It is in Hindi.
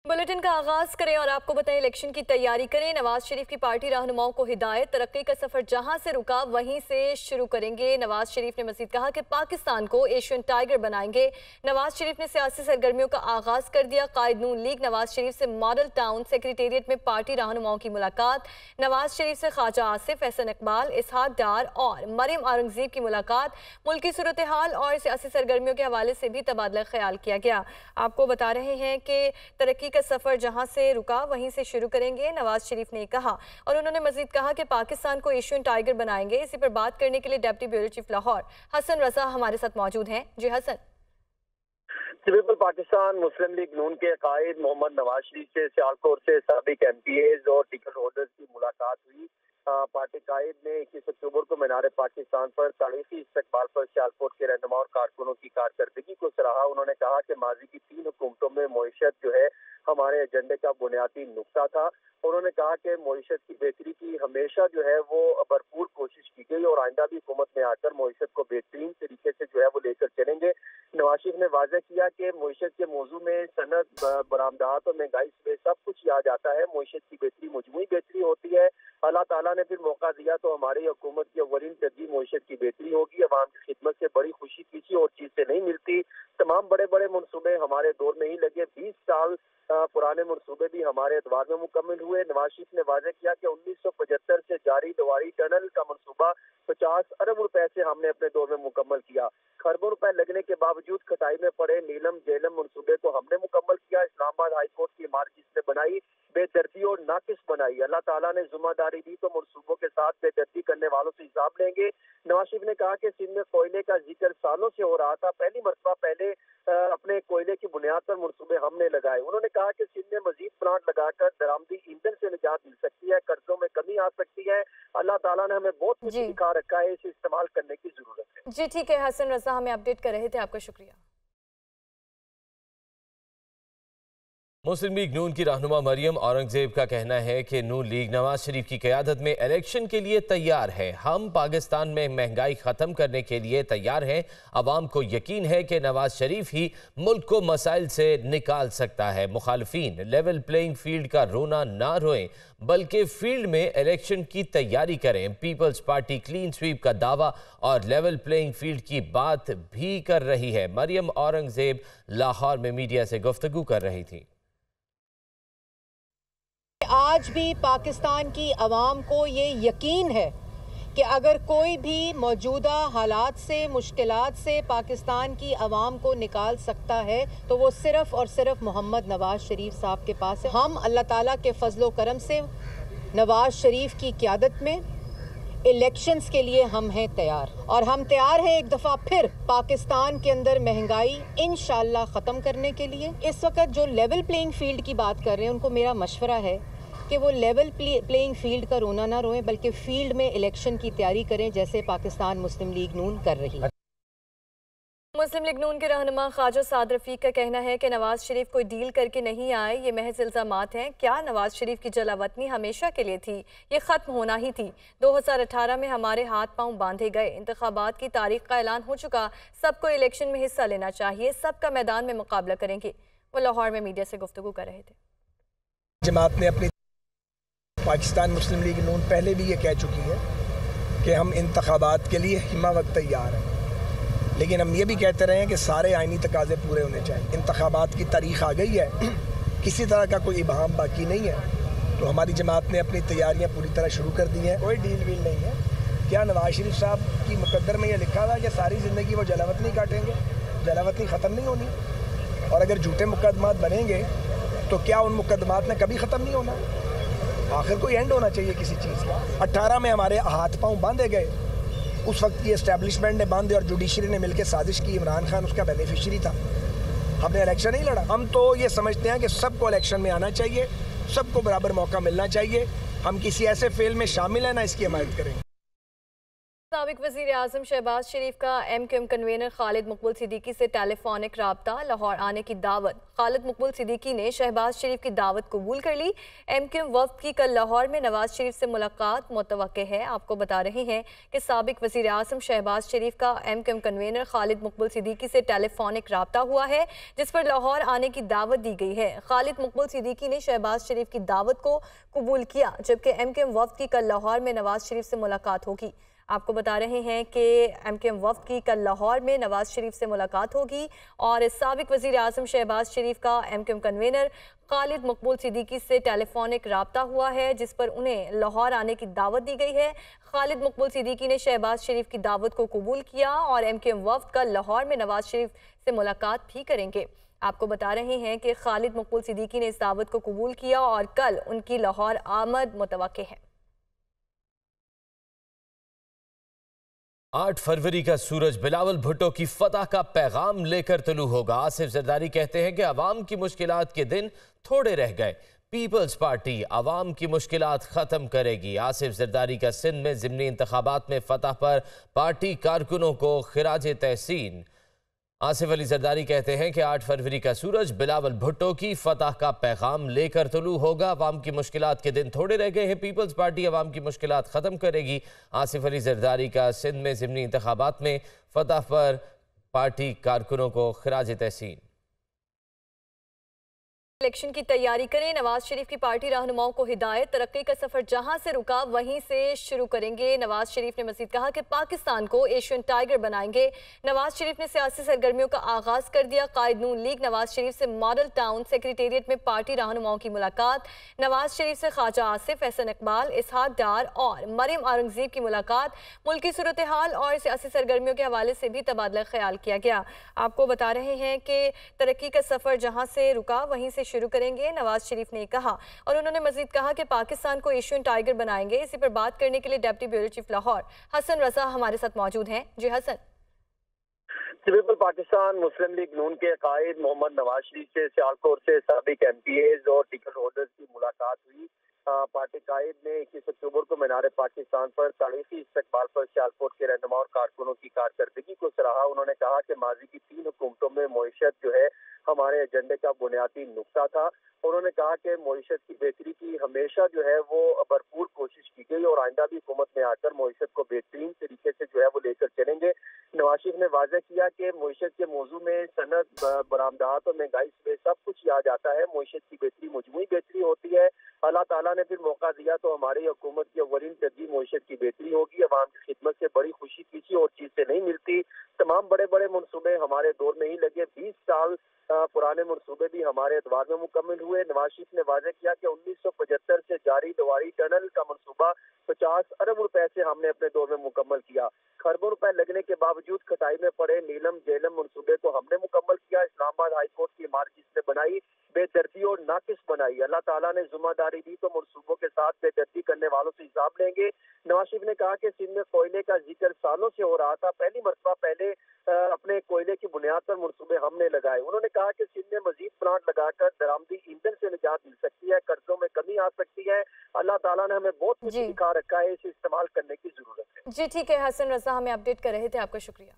बुलेटिन का आगाज करें और आपको बताएं, इलेक्शन की तैयारी करें। नवाज शरीफ की पार्टी रहनुमाओं को हिदायत, तरक्की का सफर जहां से रुका वहीं से शुरू करेंगे। नवाज शरीफ ने मजीद कहा कि पाकिस्तान को एशियन टाइगर बनाएंगे। नवाज शरीफ ने सियासी सरगर्मियों का आगाज कर दिया। कायद नून लीग नवाज शरीफ से मॉडल टाउन सेक्रेटेरिएट में पार्टी रहनुमाओं की मुलाकात। नवाज शरीफ से ख्वाजा आसिफ, एहसन इकबाल, इसहाक डार और मरियम औरंगजेब की मुलाकात। मुल्की सूरत हाल और सियासी सरगर्मियों के हवाले से भी तबादला ख्याल किया गया। आपको बता रहे हैं कि तरक्की का सफर जहां से रुका वहीं से शुरू करेंगे, नवाज शरीफ ने कहा। और उन्होंने मजीद कहा कि पाकिस्तान को एशियन टाइगर बनाएंगे। इसी पर बात करने के लिए deputy bureau chief Lahore Hasan Raza हमारे साथ मौजूद हैं। जी हसन। बिल्कुल, पाकिस्तान मुस्लिम लीग नून के कायद मोहम्मद नवाज शरीफ से सियालकोट से साबिक MPAs और टिकट होल्डर्स की मुलाकात हुई। पार्टी कायद ने 21 अक्टूबर को मीनार पाकिस्तान पर तारीखी इस्तकबाल पर सियालकोट के रहनुमा और कारकुनों की कारकर्दगी को सराहा। उन्होंने कहा कि माजी की 3 हुकूमतों में मईशत जो है हमारे एजेंडे का बुनियादी नुक्ता था। उन्होंने कहा कि मईशत की बेहतरी की हमेशा जो है वो भरपूर कोशिश की गई और आइंदा भी हुकूमत में आकर मईशत को बेहतरीन तरीके से जो है वो लेकर चलेंगे। नवाज शरीफ ने वाज़ेह किया कि मईशत के मौजू में सनत, बरामदात और महंगाई से सब कुछ याद आता है। मईशत की बेहतरी मजमूई बेहतरी होती है। अल्लाह ताला ने फिर मौका दिया तो हमारी हुकूमत की अव्वलीन तरजीह मईशत की बेहतरी होगी। अवाम की खिदमत से बड़ी खुशी किसी और चीज से नहीं मिलती। तमाम बड़े बड़े मनसूबे हमारे दौर में ही लगे। 20 साल पुराने मनसूबे भी हमारे एतबार में मुकम्मल हुए। नवाज शरीफ ने वाज़ेह किया कि 1975 से जारी दवारी टनल का मनसूबा 50 अरब रुपए से हमने अपने दौर में मुकम्मल किया। खरबों रुपए लगने के बावजूद खटाई में पड़े नीलम जेलम मनसूबे को हमने मुकम्मल किया। इस्लामाबाद हाई कोर्ट की इमारत जिसने बनाई बेदर्दी और नाकिस बनाई। अल्लाह ताला ने जिम्मेदारी दी तो मनसूबों के साथ बेदर्दी करने वालों से हिसाब लेंगे। नवाज शरीफ ने कहा कि सिंध में कोयले का जिक्र सालों से हो रहा था। पहली मरतबा पहले अपने कोयले की बुनियाद पर मनसूबे हमने लगाए। उन्होंने कहा कि सिंध में मजीद प्लांट लगाकर दरामदी ईंधन से निजात मिल सकती है, कर्जों में कमी आ सकती है। अल्लाह ताला ने हमें बहुत कुछ दिखा रखा है, इसे इस्तेमाल करने की जरूरत है। जी ठीक है, हसन रजा हमें अपडेट कर रहे थे, आपका शुक्रिया। मुस्लिम लीग नून की रहनुमा मरियम औरंगजेब का कहना है कि नून लीग नवाज शरीफ की क़यादत में इलेक्शन के लिए तैयार है। हम पाकिस्तान में महंगाई ख़त्म करने के लिए तैयार हैं। अवाम को यकीन है कि नवाज शरीफ ही मुल्क को मसाइल से निकाल सकता है। मुखालफीन लेवल प्लेइंग फील्ड का रोना ना रोएं, बल्कि फील्ड में इलेक्शन की तैयारी करें। पीपल्स पार्टी क्लीन स्वीप का दावा और लेवल प्लेइंग फील्ड की बात भी कर रही है। मरियम औरंगजेब लाहौर में मीडिया से गुफ्तगू कर रही थी। आज भी पाकिस्तान की आवाम को ये यकीन है कि अगर कोई भी मौजूदा हालात से, मुश्किलात से पाकिस्तान की आवाम को निकाल सकता है तो वो सिर्फ़ और सिर्फ मोहम्मद नवाज शरीफ साहब के पास है। हम अल्लाह ताला के फजलो करम से नवाज शरीफ की क़यादत में इलेक्शंस के लिए हम हैं तैयार, और हम तैयार हैं एक दफ़ा फिर पाकिस्तान के अंदर महंगाई इंशाअल्लाह ख़त्म करने के लिए। इस वक्त जो लेवल प्लेइंग फील्ड की बात कर रहे हैं, उनको मेरा मशवरा है कि वो लेवल प्लेइंग फील्ड का रोना ना रोएं, बल्कि फील्ड में इलेक्शन की तैयारी करें, जैसे पाकिस्तान मुस्लिम लीग नून कर रही है। मुस्लिम लीग नून के रहनुमा ख्वाजा साद रफीक का कहना है कि नवाज शरीफ कोई डील करके नहीं आए, ये महज इल्ज़ामात हैं। क्या नवाज शरीफ की जलावतनी हमेशा के लिए थी? ये ख़त्म होना ही थी। 2018 में हमारे हाथ पांव बांधे गए। इंतखाबात की तारीख का ऐलान हो चुका। सबको इलेक्शन में हिस्सा लेना चाहिए। सबका मैदान में मुकाबला करेंगे। वो लाहौर में मीडिया से गुफ्तगू कर रहे थे। जमात ने अपनी पाकिस्तान मुस्लिम लीग नून पहले भी ये कह चुकी है कि हम इंतखाबात के लिए हिमा वक्त तैयार हैं, लेकिन हम ये भी कहते रहे हैं कि सारे आइनी तकाजे पूरे होने चाहिए। इंतखाबात की तारीख आ गई है, किसी तरह का कोई इबाहम बाकी नहीं है, तो हमारी जमात ने अपनी तैयारियां पूरी तरह शुरू कर दी हैं। कोई डील वील नहीं है। क्या नवाज शरीफ साहब की मुकद्दर में ये लिखा हुआ है कि सारी ज़िंदगी वो जलावतनी काटेंगे? जलावतनी ख़त्म नहीं होनी, और अगर झूठे मुकदमात बनेंगे तो क्या उन मुकदमात ने कभी ख़त्म नहीं होना? आखिर कोई एंड होना चाहिए किसी चीज़ का। 18 में हमारे हाथ पांव बांधे गए, उस वक्त की एस्टेब्लिशमेंट ने बांधे और जुडिशरी ने मिलकर साजिश की। इमरान खान उसका बेनिफिशियरी था। हमने इलेक्शन नहीं लड़ा। हम तो ये समझते हैं कि सबको इलेक्शन में आना चाहिए, सबको बराबर मौका मिलना चाहिए। हम किसी ऐसे फेल में शामिल हैं ना इसकी हिमायत करेंगे। साबिक वज़ीर आज़म शहबाज शरीफ का MQM कन्वीनर खालिद मकबूल सिद्दीकी से टेलीफोनिक राब्ता, लाहौर आने की दावत। खालिद मकबूल सिद्दीकी ने शहबाज शरीफ की दावत कबूल कर ली। MQM वफ़द की कल लाहौर में नवाज शरीफ से मुलाकात मुतवक्के है। आपको बता रहे हैं कि साबिक वज़ीर आज़म शहबाज शरीफ का MQM कन्वीनर खालिद मकबूल सिद्दीकी से टेलीफोनिक राब्ता हुआ है, जिस पर लाहौर आने की दावत दी गई है। खालिद मकबूल सिद्दीकी ने शहबाज शरीफ की दावत को कबूल किया, जबकि MQM वफ़द की कल लाहौर में नवाज शरीफ से मुलाकात होगी। आपको बता रहे हैं कि MQM वफ़द की कल लाहौर में नवाज शरीफ से मुलाकात होगी और साबिक वज़ीर आज़म शहबाज शरीफ का MQM कन्वीनर खालिद मकबूल सिद्दीकी से टेलीफोनिक राब्ता हुआ है, जिस पर उन्हें लाहौर आने की दावत दी गई है। खालिद मकबूल सिद्दीकी ने शहबाज शरीफ की दावत को कबूल किया और MQM वफ़द कल लाहौर में नवाज शरीफ से मुलाकात भी करेंगे। आपको बता रहे हैं कि खालिद मकबूल सिद्दीकी ने इस दावत को कबूल किया और कल उनकी लाहौर आमद मुतवक्के है। 8 फरवरी का सूरज बिलावल भुट्टो की फतह का पैगाम लेकर तुलू होगा। आसिफ जरदारी कहते हैं कि अवाम की मुश्किलात के दिन थोड़े रह गए, पीपल्स पार्टी अवाम की मुश्किलात खत्म करेगी। आसिफ जरदारी का सिंध में ज़िमनी इंतखाबात में फतह पर पार्टी कारकुनों को खिराज तहसीन। आसिफ अली जरदारी कहते हैं कि 8 फरवरी का सूरज बिलावल भुट्टो की फतह का पैगाम लेकर तुलू होगा। अवाम की मुश्किलात के दिन थोड़े रह गए हैं, पीपल्स पार्टी अवाम की मुश्किलात ख़त्म करेगी। आसिफ अली जरदारी का सिंध में ज़िमनी इंतखाबात में फतह पर पार्टी कारकुनों को खिराज तहसीन। इलेक्शन की तैयारी करें, नवाज शरीफ की पार्टी रहनुमाओं को हिदायत, तरक्की का सफर जहां से रुका वहीं से शुरू करेंगे। नवाज शरीफ ने मजीद कहा कि पाकिस्तान को एशियन टाइगर बनाएंगे। नवाज शरीफ ने सियासी सरगर्मियों का आगाज कर दिया। कायद नून लीग नवाज शरीफ से मॉडल टाउन सेक्रेटेरिएट में पार्टी रहनुमाओं की मुलाकात। नवाज शरीफ से ख्वाजा आसिफ, एहसन इकबाल, इसहाक डार और मरियम औरंगजेब की मुलाकात। मुल्की सूरत हाल और सियासी सरगर्मियों के हवाले से भी तबादला ख्याल किया गया। आपको बता रहे हैं कि तरक्की का सफर जहां से रुका वहीं से शुरू करेंगे, नवाज शरीफ ने कहा। और उन्होंने मजीद कहा कि पाकिस्तान को एशियन टाइगर बनाएंगे। इसी पर बात करने के लिए deputy bureau chief Lahore Hasan Raza हमारे साथ मौजूद हैं। जी Hasan. People's Pakistan Muslim League Noon के कायद मोहम्मद नवाज शरीफ से सियालकोट से साबिक MPAs और टिकट होल्डर्स की मुलाकात हुई। पार्टी कायद ने 21 अक्टूबर को मीनार पाकिस्तान पर तारीखी इस्तकबाल पर सियालकोट के रहनुमा और कारकुनों की कारकर्दगी को सराहा। उन्होंने कहा कि माजी की 3 हुकूमतों में मईशत जो है हमारे एजेंडे का बुनियादी नुक्ता था। उन्होंने कहा कि मईशत की बेहतरी की हमेशा जो है वो भरपूर कोशिश की गई और आइंदा भी हुकूमत में आकर मईशत को बेहतरीन तरीके से जो है वो लेकर चलेंगे। नवाज शरीफ ने वाज़ेह किया कि मईशत के मौजू में सनत, बरामदात और महंगाई से सब कुछ याद आता है। मईशत की बेहतरी मजमूई बेहतरी होती है। अल्लाह ताला ने फिर मौका दिया तो हमारी हुकूमत की अव्वलीन तरजीह मईशत की बेहतरी होगी। अवाम की खिदमत से बड़ी खुशी किसी और चीज से नहीं मिलती। तमाम बड़े बड़े मनसूबे हमारे दौर में ही लगे। 20 साल पुराने मनसूबे भी हमारे एतबार में मुकम्मल हुए। नवाज शरीफ ने वाज़ेह किया कि 1975 से जारी दवारी टनल का मनसूबा 50 अरब रुपए से हमने अपने दौर में मुकम्मल किया। खरबों रुपए लगने के बावजूद खटाई में पड़े नीलम जेलम मनसूबे को हमने मुकम्मल किया। इस्लामाबाद हाई कोर्ट की इमारत जिसने बनाई बेदर्दी और नाकिस बनाई। अल्लाह ताला ने जिम्मेदारी दी तो मनसूबों के साथ बेदर्दी करने वालों से हिसाब लेंगे। नवाज शरीफ ने कहा कि सिंध में कोयले का जिक्र सालों से हो रहा था, पहली मरतबा पहले अपने कोयले की बुनियाद पर मनसूबे हमने लगाए। उन्होंने कहा कि सिंध में मजीद प्लांट लगाकर दरामदी ईंधन से निजात मिल सकती है, कर्जों में कमी आ सकती है। अल्लाह ताला ने हमें बहुत कुछ दिखा रखा है, इसे इस्तेमाल करने की जरूरत है। जी ठीक है हसन रजा, हमें अपडेट कर रहे थे, आपका शुक्रिया।